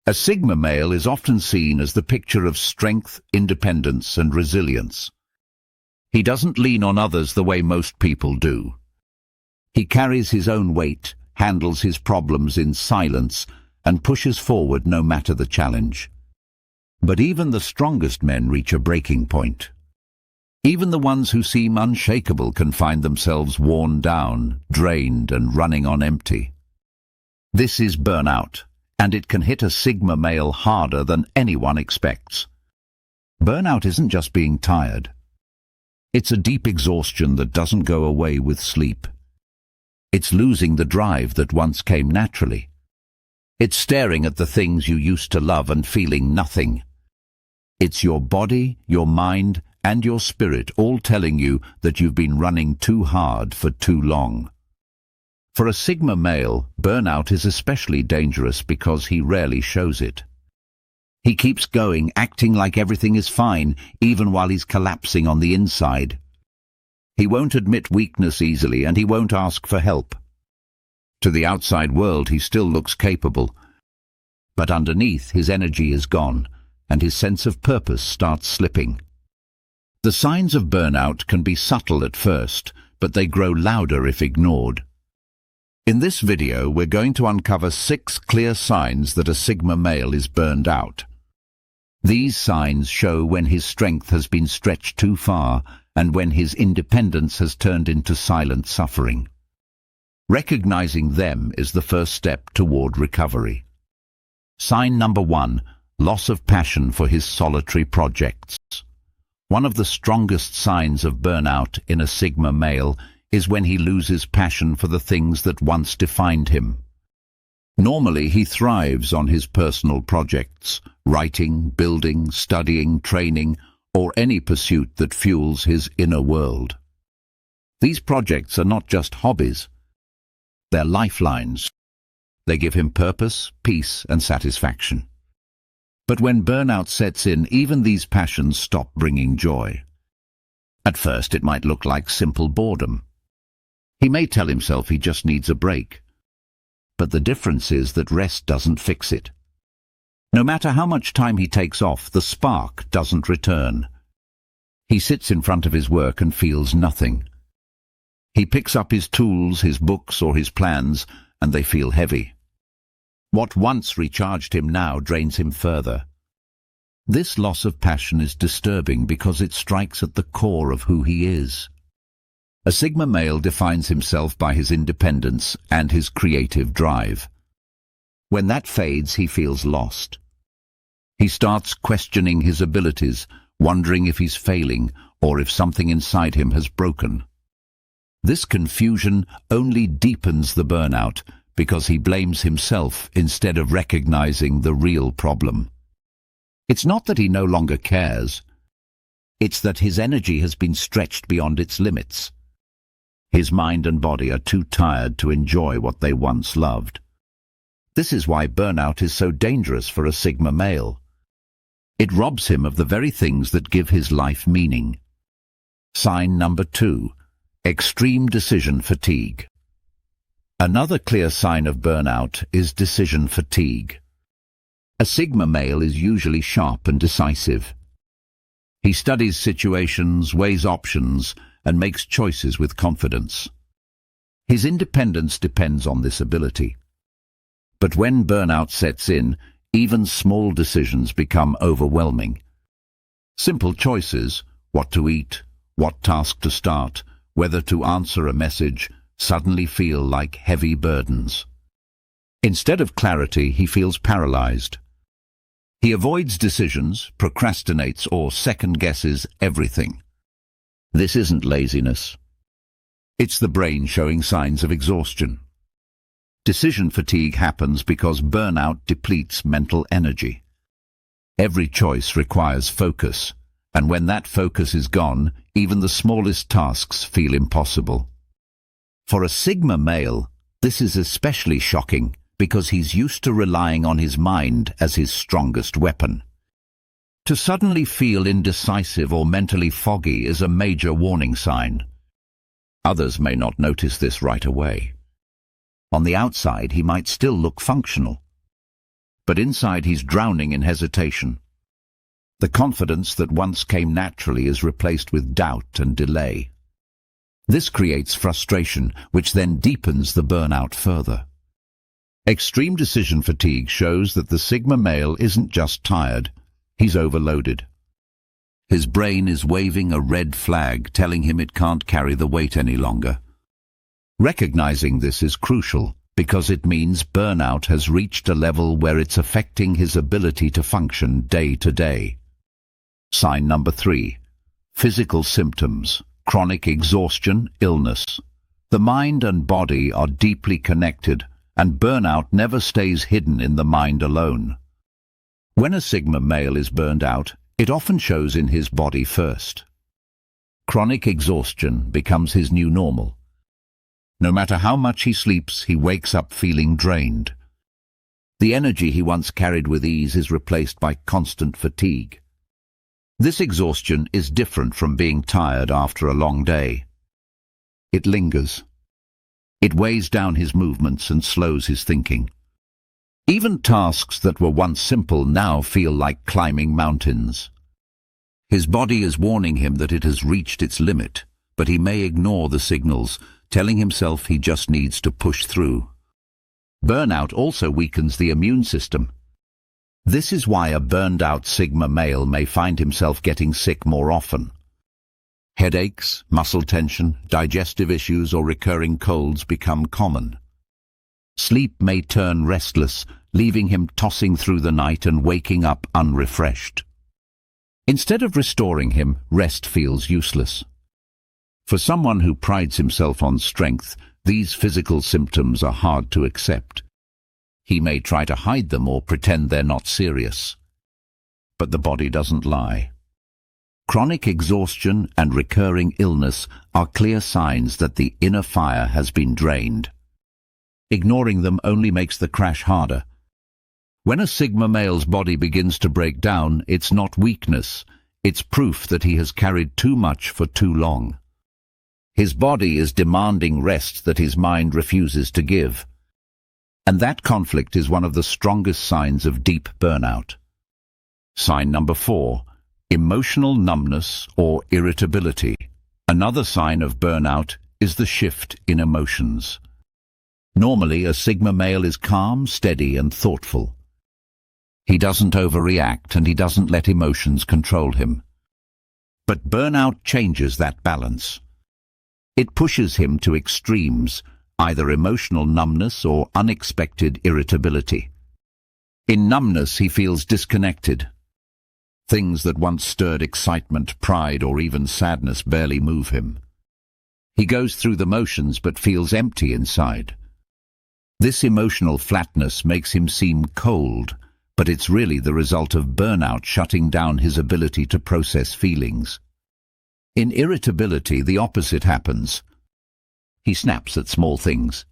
A Sigma male is often seen as the picture of strength, independence, and resilience. He doesn't lean on others the way most people do. He carries his own weight, handles his problems in silence, and pushes forward no matter the challenge. But even the strongest men reach a breaking point. Even the ones who seem unshakable can find themselves worn down, drained, and running on empty. This is burnout, and it can hit a Sigma male harder than anyone expects. Burnout isn't just being tired. It's a deep exhaustion that doesn't go away with sleep. It's losing the drive that once came naturally. It's staring at the things you used to love and feeling nothing. It's your body, your mind, and your spirit all telling you that you've been running too hard for too long. For a Sigma male, burnout is especially dangerous because he rarely shows it. He keeps going, acting like everything is fine, even while he's collapsing on the inside. He won't admit weakness easily, and he won't ask for help. To the outside world, he still looks capable. But underneath, his energy is gone, and his sense of purpose starts slipping. The signs of burnout can be subtle at first, but they grow louder if ignored. In this video, we're going to uncover 6 clear signs that a Sigma male is burned out. These signs show when his strength has been stretched too far and when his independence has turned into silent suffering. Recognizing them is the first step toward recovery. Sign number 1, loss of passion for his solitary projects. One of the strongest signs of burnout in a Sigma male is when he loses passion for the things that once defined him. Normally, he thrives on his personal projects, writing, building, studying, training, or any pursuit that fuels his inner world. These projects are not just hobbies. They're lifelines. They give him purpose, peace, and satisfaction. But when burnout sets in, even these passions stop bringing joy. At first, it might look like simple boredom. He may tell himself he just needs a break. But the difference is that rest doesn't fix it. No matter how much time he takes off, the spark doesn't return. He sits in front of his work and feels nothing. He picks up his tools, his books, or his plans, and they feel heavy. What once recharged him now drains him further. This loss of passion is disturbing because it strikes at the core of who he is. A Sigma male defines himself by his independence and his creative drive. When that fades, he feels lost. He starts questioning his abilities, wondering if he's failing or if something inside him has broken. This confusion only deepens the burnout because he blames himself instead of recognizing the real problem. It's not that he no longer cares. It's that his energy has been stretched beyond its limits. His mind and body are too tired to enjoy what they once loved. This is why burnout is so dangerous for a Sigma male. It robs him of the very things that give his life meaning. Sign number 2, extreme decision fatigue. Another clear sign of burnout is decision fatigue. A Sigma male is usually sharp and decisive. He studies situations, weighs options, and makes choices with confidence. His independence depends on this ability. But when burnout sets in, even small decisions become overwhelming. Simple choices, what to eat, what task to start, whether to answer a message, suddenly feel like heavy burdens. Instead of clarity, he feels paralyzed. He avoids decisions, procrastinates, or second-guesses everything. This isn't laziness. It's the brain showing signs of exhaustion. Decision fatigue happens because burnout depletes mental energy. Every choice requires focus, and when that focus is gone, even the smallest tasks feel impossible. For a Sigma male, this is especially shocking because he's used to relying on his mind as his strongest weapon. To suddenly feel indecisive or mentally foggy is a major warning sign. Others may not notice this right away. On the outside, he might still look functional. but inside he's drowning in hesitation. The confidence that once came naturally is replaced with doubt and delay. This creates frustration, which then deepens the burnout further. Extreme decision fatigue shows that the Sigma male isn't just tired, he's overloaded. His brain is waving a red flag, telling him it can't carry the weight any longer. Recognizing this is crucial, because it means burnout has reached a level where it's affecting his ability to function day to day. Sign number 3. Physical symptoms. Chronic exhaustion, illness. The mind and body are deeply connected, and burnout never stays hidden in the mind alone. When a Sigma male is burned out, it often shows in his body first. Chronic exhaustion becomes his new normal. No matter how much he sleeps, he wakes up feeling drained. The energy he once carried with ease is replaced by constant fatigue. This exhaustion is different from being tired after a long day. It lingers. It weighs down his movements and slows his thinking. Even tasks that were once simple now feel like climbing mountains. His body is warning him that it has reached its limit, but he may ignore the signals, telling himself he just needs to push through. Burnout also weakens the immune system. This is why a burned-out Sigma male may find himself getting sick more often. Headaches, muscle tension, digestive issues, or recurring colds become common. Sleep may turn restless, leaving him tossing through the night and waking up unrefreshed. Instead of restoring him, rest feels useless. For someone who prides himself on strength, these physical symptoms are hard to accept. He may try to hide them or pretend they're not serious. But the body doesn't lie. Chronic exhaustion and recurring illness are clear signs that the inner fire has been drained. Ignoring them only makes the crash harder. When a Sigma male's body begins to break down, it's not weakness, it's proof that he has carried too much for too long. His body is demanding rest that his mind refuses to give. And that conflict is one of the strongest signs of deep burnout. Sign number 4. Emotional numbness or irritability. Another sign of burnout is the shift in emotions. Normally, a Sigma male is calm, steady, and thoughtful. He doesn't overreact and he doesn't let emotions control him. But burnout changes that balance. It pushes him to extremes, either emotional numbness or unexpected irritability. In numbness, he feels disconnected. Things that once stirred excitement, pride, or even sadness barely move him. He goes through the motions but feels empty inside. This emotional flatness makes him seem cold, but it's really the result of burnout shutting down his ability to process feelings. In irritability, the opposite happens. He snaps at small things.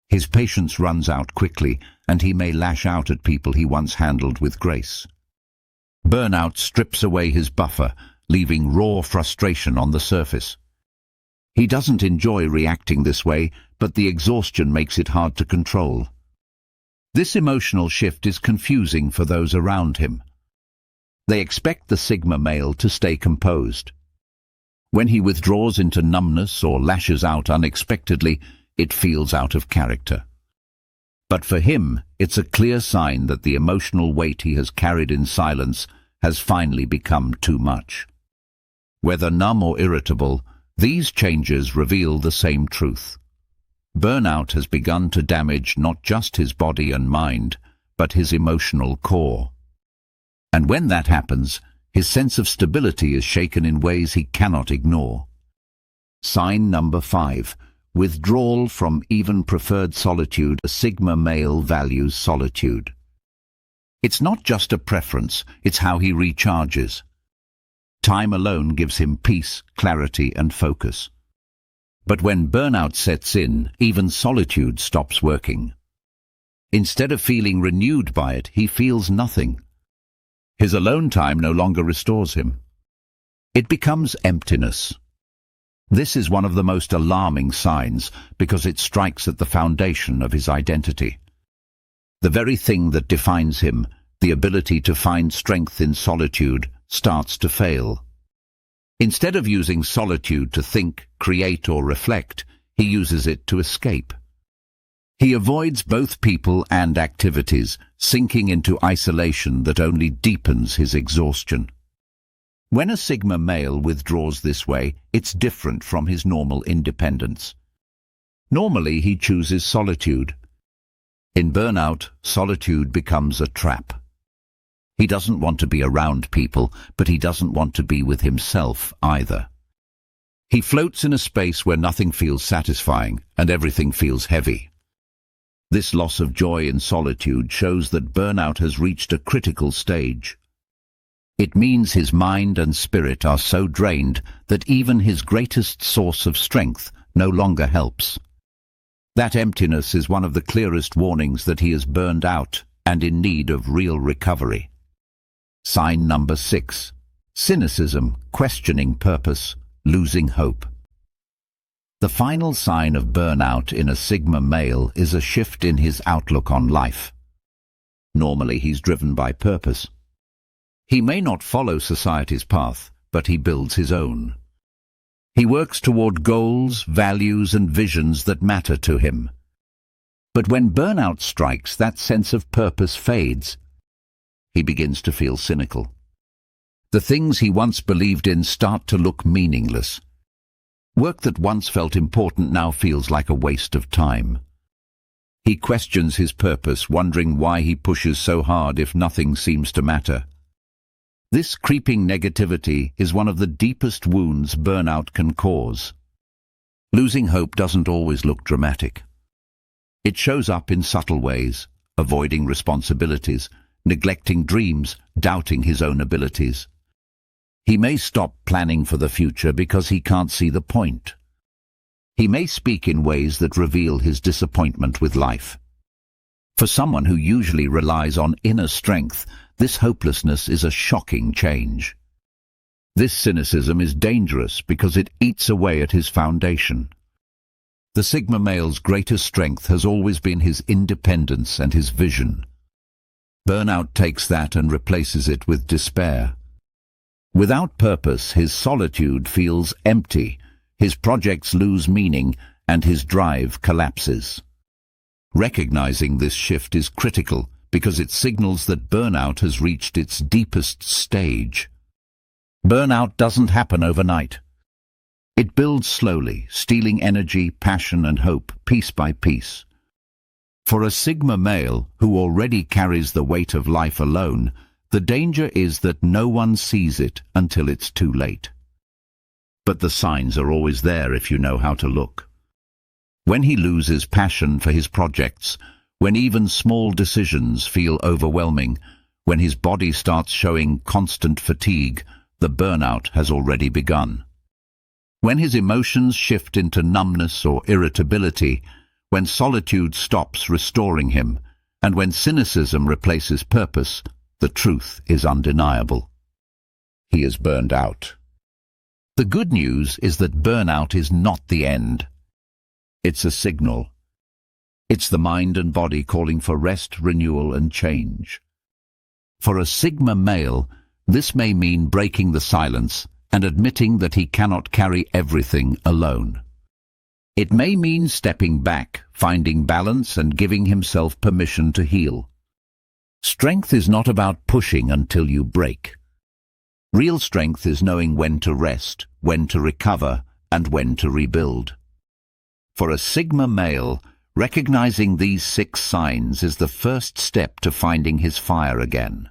His patience runs out quickly, and he may lash out at people he once handled with grace. Burnout strips away his buffer, leaving raw frustration on the surface. He doesn't enjoy reacting this way, but the exhaustion makes it hard to control. This emotional shift is confusing for those around him. They expect the Sigma male to stay composed. When he withdraws into numbness or lashes out unexpectedly, it feels out of character. But for him, it's a clear sign that the emotional weight he has carried in silence has finally become too much. Whether numb or irritable, these changes reveal the same truth. Burnout has begun to damage not just his body and mind, but his emotional core. And when that happens, his sense of stability is shaken in ways he cannot ignore. Sign number 5. Withdrawal from even preferred solitude. A Sigma male values solitude. It's not just a preference, it's how he recharges. Time alone gives him peace, clarity, and focus. But when burnout sets in, even solitude stops working. Instead of feeling renewed by it, he feels nothing. His alone time no longer restores him. It becomes emptiness. This is one of the most alarming signs because it strikes at the foundation of his identity. The very thing that defines him, the ability to find strength in solitude, starts to fail. Instead of using solitude to think, create, or reflect, he uses it to escape. He avoids both people and activities, sinking into isolation that only deepens his exhaustion. When a Sigma male withdraws this way, it's different from his normal independence. Normally, he chooses solitude. In burnout, solitude becomes a trap. He doesn't want to be around people, but he doesn't want to be with himself either. He floats in a space where nothing feels satisfying and everything feels heavy. This loss of joy in solitude shows that burnout has reached a critical stage. It means his mind and spirit are so drained that even his greatest source of strength no longer helps. That emptiness is one of the clearest warnings that he is burned out and in need of real recovery. Sign number 6. Cynicism, questioning purpose, losing hope. The final sign of burnout in a Sigma male is a shift in his outlook on life. Normally, he's driven by purpose. He may not follow society's path, but he builds his own. He works toward goals, values, and visions that matter to him. But when burnout strikes, that sense of purpose fades. He begins to feel cynical. The things he once believed in start to look meaningless. Work that once felt important now feels like a waste of time. He questions his purpose, wondering why he pushes so hard if nothing seems to matter. This creeping negativity is one of the deepest wounds burnout can cause. Losing hope doesn't always look dramatic. It shows up in subtle ways, avoiding responsibilities, neglecting dreams, doubting his own abilities. He may stop planning for the future because he can't see the point. He may speak in ways that reveal his disappointment with life. For someone who usually relies on inner strength, this hopelessness is a shocking change. This cynicism is dangerous because it eats away at his foundation. The Sigma male's greatest strength has always been his independence and his vision. Burnout takes that and replaces it with despair. Without purpose, his solitude feels empty, his projects lose meaning, and his drive collapses. Recognizing this shift is critical because it signals that burnout has reached its deepest stage. Burnout doesn't happen overnight. It builds slowly, stealing energy, passion, and hope, piece by piece. For a Sigma male who already carries the weight of life alone, the danger is that no one sees it until it's too late. But the signs are always there if you know how to look. When he loses passion for his projects, when even small decisions feel overwhelming, when his body starts showing constant fatigue, the burnout has already begun. When his emotions shift into numbness or irritability, when solitude stops restoring him, and when cynicism replaces purpose, the truth is undeniable. He is burned out. The good news is that burnout is not the end. It's a signal. It's the mind and body calling for rest, renewal, and change. For a Sigma male, this may mean breaking the silence and admitting that he cannot carry everything alone. It may mean stepping back, finding balance, and giving himself permission to heal. Strength is not about pushing until you break. Real strength is knowing when to rest, when to recover, and when to rebuild. For a Sigma male, recognizing these 6 signs is the first step to finding his fire again.